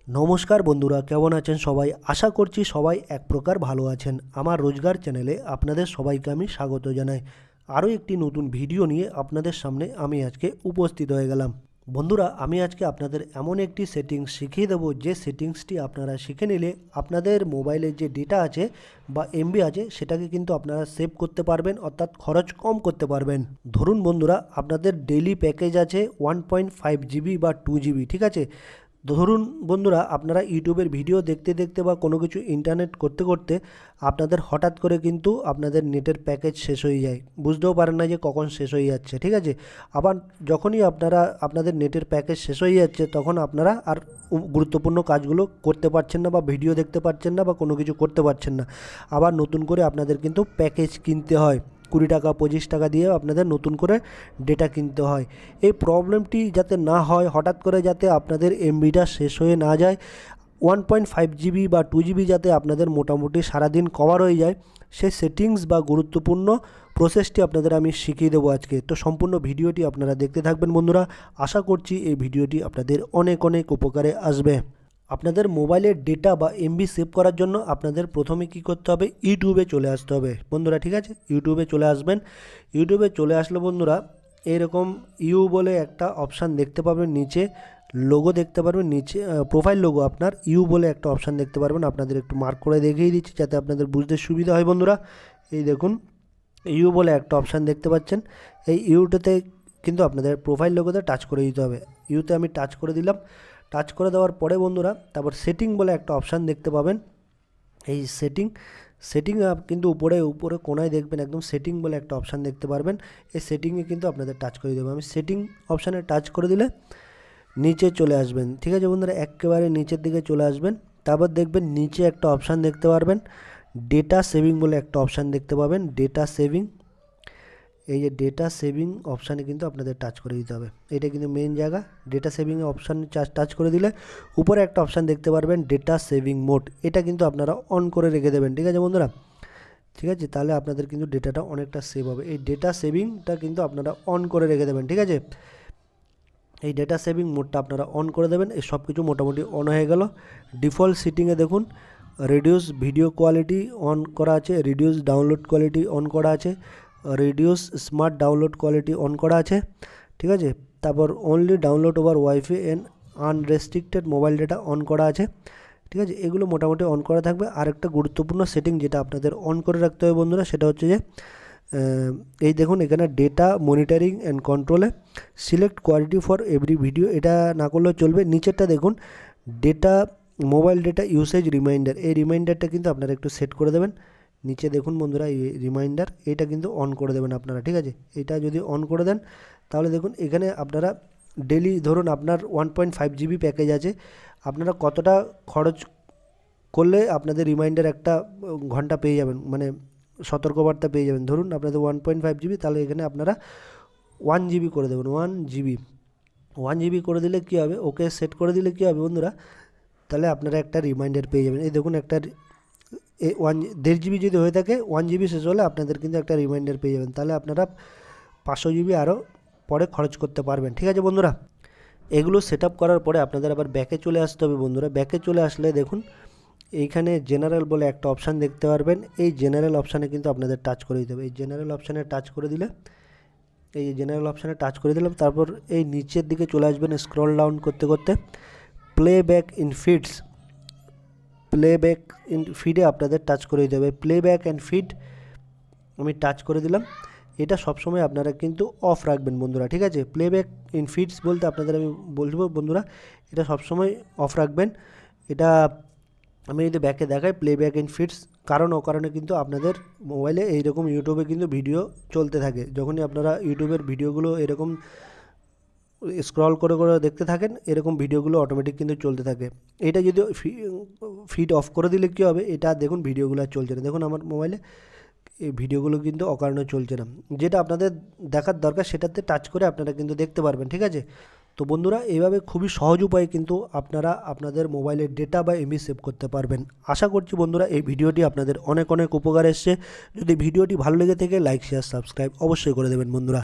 নমস্কার বন্ধুরা, কেমন আছেন সবাই? আশা করছি সবাই এক প্রকার ভালো আছেন। আমার রোজগার চ্যানেলে আপনাদের সবাইকে আমি স্বাগত জানাই। আরও একটি নতুন ভিডিও নিয়ে আপনাদের সামনে আমি আজকে উপস্থিত হয়ে গেলাম। বন্ধুরা, আমি আজকে আপনাদের এমন একটি সেটিংস শিখিয়ে দেবো, যে সেটিংসটি আপনারা শিখে নিলে আপনাদের মোবাইলের যে ডেটা আছে বা এমবি আছে সেটাকে কিন্তু আপনারা সেভ করতে পারবেন, অর্থাৎ খরচ কম করতে পারবেন। ধরুন বন্ধুরা, আপনাদের ডেইলি প্যাকেজ আছে 1.5 জিবি বা 2 জিবি, ঠিক আছে? ধরুন বন্ধুরা, আপনারা ইউটিউবের ভিডিও দেখতে দেখতে বা কোনো কিছু ইন্টারনেট করতে করতে আপনাদের হঠাৎ করে কিন্তু আপনাদের নেটের প্যাকেজ শেষ হয়ে যায়, বুঝতেও পারেন না যে কখন শেষ হয়ে যাচ্ছে, ঠিক আছে? আবার যখনই আপনাদের নেটের প্যাকেজ শেষ হয়ে যাচ্ছে, তখন আপনারা আর গুরুত্বপূর্ণ কাজগুলো করতে পারছেন না বা ভিডিও দেখতে পারছেন না বা কোনো কিছু করতে পারছেন না। আবার নতুন করে আপনাদের কিন্তু প্যাকেজ কিনতে হয়, 20 টাকা 25 টাকা দিয়ে আপনাদের নতুন করে ডেটা কিনতে হয়। এই প্রবলেমটি যাতে না হয়, হঠাৎ করে যাতে আপনাদের এমবিটা শেষ হয়ে না যায়, 1.5 জিবি বা 2 জিবি যাতে আপনাদের মোটামুটি সারাদিন কভার হয়ে যায়, সেই সেটিংস বা গুরুত্বপূর্ণ প্রসেসটি আপনাদের আমি শিখিয়ে দেবো আজকে। তো সম্পূর্ণ ভিডিওটি আপনারা দেখতে থাকবেন বন্ধুরা। আশা করছি এই ভিডিওটি আপনাদের অনেক অনেক উপকারে আসবে। আপনাদের মোবাইলের ডেটা বা এমবি সেভ করার জন্য আপনাদের প্রথমে কি করতে হবে, ইউটিউবে চলে আসতে হবে বন্ধুরা, ঠিক আছে? ইউটিউবে চলে আসবেন। ইউটিউবে চলে আসলে বন্ধুরা, এরকম ইউ বলে একটা অপশান দেখতে পাবেন, নিচে লোগো দেখতে পারবেন, নিচে প্রোফাইল লোগো আপনার ইউ বলে একটা অপশান দেখতে পারবেন। আপনাদের একটু মার্ক করে দেখিয়ে দিচ্ছি যাতে আপনাদের বুঝতে সুবিধা হয় বন্ধুরা। এই দেখুন, ইউ বলে একটা অপশান দেখতে পাচ্ছেন। এই ইউটাতে কিন্তু আপনাদের প্রোফাইল লোগোতে টাচ করে দিতে হবে। ইউতে আমি টাচ করে দিলাম। টাচ করে দেওয়ার পরে বন্ধুরা, তারপর সেটিং বলে একটা অপশান দেখতে পাবেন। এই সেটিং কিন্তু উপরে কোনায় দেখবেন, একদম সেটিং বলে একটা অপশান দেখতে পারবেন। এই সেটিংয়ে কিন্তু আপনাদের টাচ করে দেবো আমি। সেটিং অপশানে টাচ করে দিলে নিচে চলে আসবেন, ঠিক আছে বন্ধুরা? একেবারে নিচের দিকে চলে আসবেন। তারপর দেখবেন নিচে একটা অপশান দেখতে পারবেন, ডেটা সেভিং বলে একটা অপশান দেখতে পাবেন। ডেটা সেভিং, এই যে ডেটা সেভিং অপশানে কিন্তু আপনাদের টাচ করে দিতে হবে। এটা কিন্তু মেন জায়গা। ডেটা সেভিং অপশানে টাচ করে দিলে উপরে একটা অপশান দেখতে পারবেন, ডেটা সেভিং মোড। এটা কিন্তু আপনারা অন করে রেখে দেবেন, ঠিক আছে বন্ধুরা? ঠিক আছে, তাহলে আপনাদের কিন্তু ডেটাটা অনেকটা সেভ হবে। এই ডেটা সেভিংটা কিন্তু আপনারা অন করে রেখে দেবেন, ঠিক আছে? এই ডেটা সেভিং মোডটা আপনারা অন করে দেবেন। এই সব কিছু মোটামুটি অন হয়ে গেল। ডিফল্ট সিটিংয়ে দেখুন, রিডিউস ভিডিও কোয়ালিটি অন করা আছে, রিডিউস ডাউনলোড কোয়ালিটি অন করা আছে, reduce smart download quality on করা আছে, ঠিক আছে? তারপর only download over wifi and unrestricted mobile data on করা আছে, ঠিক আছে? এগুলো মোটামুটি অন করা থাকবে। আর একটা গুরুত্বপূর্ণ সেটিং যেটা আপনাদের অন করে রাখতে হবে বন্ধুরা, সেটা হচ্ছে যে এই দেখুন, এখানে ডেটা মনিটরিং অ্যান্ড কন্ট্রোলে select quality for every video, এটা না করলেও চলবে। নিচেরটা দেখুন, data mobile data usage reminder, এই রিমাইন্ডারটা কিন্তু আপনারা একটু সেট করে দেবেন। নিচে দেখুন বন্ধুরা, এই রিমাইন্ডার এটা কিন্তু অন করে দেবেন আপনারা, ঠিক আছে? এটা যদি অন করে দেন, তাহলে দেখুন এখানে আপনারা ডেলি, ধরুন আপনার 1.5 জিবি প্যাকেজ আছে, আপনারা কতটা খরচ করলে আপনাদের রিমাইন্ডার একটা ঘন্টা পেয়ে যাবেন, মানে সতর্কবার্তা পেয়ে যাবেন। ধরুন আপনাদের 1.5 জিবি, তাহলে এখানে আপনারা 1 জিবি করে দেবেন। 1 জিবি করে দিলে কী হবে, ওকে সেট করে দিলে কী হবে বন্ধুরা, তাহলে আপনারা একটা রিমাইন্ডার পেয়ে যাবেন। এই দেখুন, একটা 1.5 জিবি যদি হয়ে থাকে, 1 জিবি শেষ হলে আপনাদের কিন্তু একটা রিমাইন্ডার পেয়ে যাবেন। তাহলে আপনারা 500 জিবি আরও পরে খরচ করতে পারবেন, ঠিক আছে বন্ধুরা? এগুলো সেট আপ করার পরে আপনাদের আবার ব্যাকে চলে আসতে হবে বন্ধুরা। ব্যাকে চলে আসলে দেখুন, এইখানে জেনারেল বলে একটা অপশান দেখতে পারবেন। এই জেনারেল অপশানে কিন্তু আপনাদের টাচ করে দিতে হবে। এই জেনারেল অপশানে টাচ করে দিলে, এই জেনারেল অপশানে টাচ করে দিলাম, তারপর এই নিচের দিকে চলে আসবেন স্ক্রল ডাউন করতে করতে, playback in feeds, playback in ফিডে আপনাদের টাচ করে দিতে হবে। প্লেব্যাক অ্যান্ড ফিড আমি টাচ করে দিলাম। এটা সবসময় আপনারা কিন্তু অফ রাখবেন বন্ধুরা, ঠিক আছে? প্লেব্যাক ইন ফিডস বলতে আপনাদের আমি বলবো বন্ধুরা, এটা সবসময় অফ রাখবেন। এটা আমি যদি ব্যাকে দেখাই, প্লেব্যাক ইন ফিডস, কারণ অকারণে কিন্তু আপনাদের মোবাইলে এইরকম ইউটিউবে কিন্তু ভিডিও চলতে থাকে। যখনই আপনারা ইউটিউবের ভিডিওগুলো এরকম স্ক্রল করে করে দেখতে থাকেন, এরকম ভিডিওগুলো অটোমেটিক কিন্তু চলতে থাকে। এটা যদি ফিড অফ করে দিলে কী হবে, এটা দেখুন ভিডিওগুলো আর চলছে না। দেখুন আমার মোবাইলে এই ভিডিওগুলো কিন্তু অকারণে চলছে না। যেটা আপনাদের দেখার দরকার সেটাতে টাচ করে আপনারা কিন্তু দেখতে পারবেন, ঠিক আছে? তো বন্ধুরা, এইভাবে খুবই সহজ উপায়ে কিন্তু আপনারা আপনাদের মোবাইলের ডেটা বা এমবি সেভ করতে পারবেন। আশা করছি বন্ধুরা এই ভিডিওটি আপনাদের অনেক অনেক উপকার এসছে। যদি ভিডিওটি ভালো লেগে থাকে, লাইক শেয়ার সাবস্ক্রাইব অবশ্যই করে দেবেন বন্ধুরা।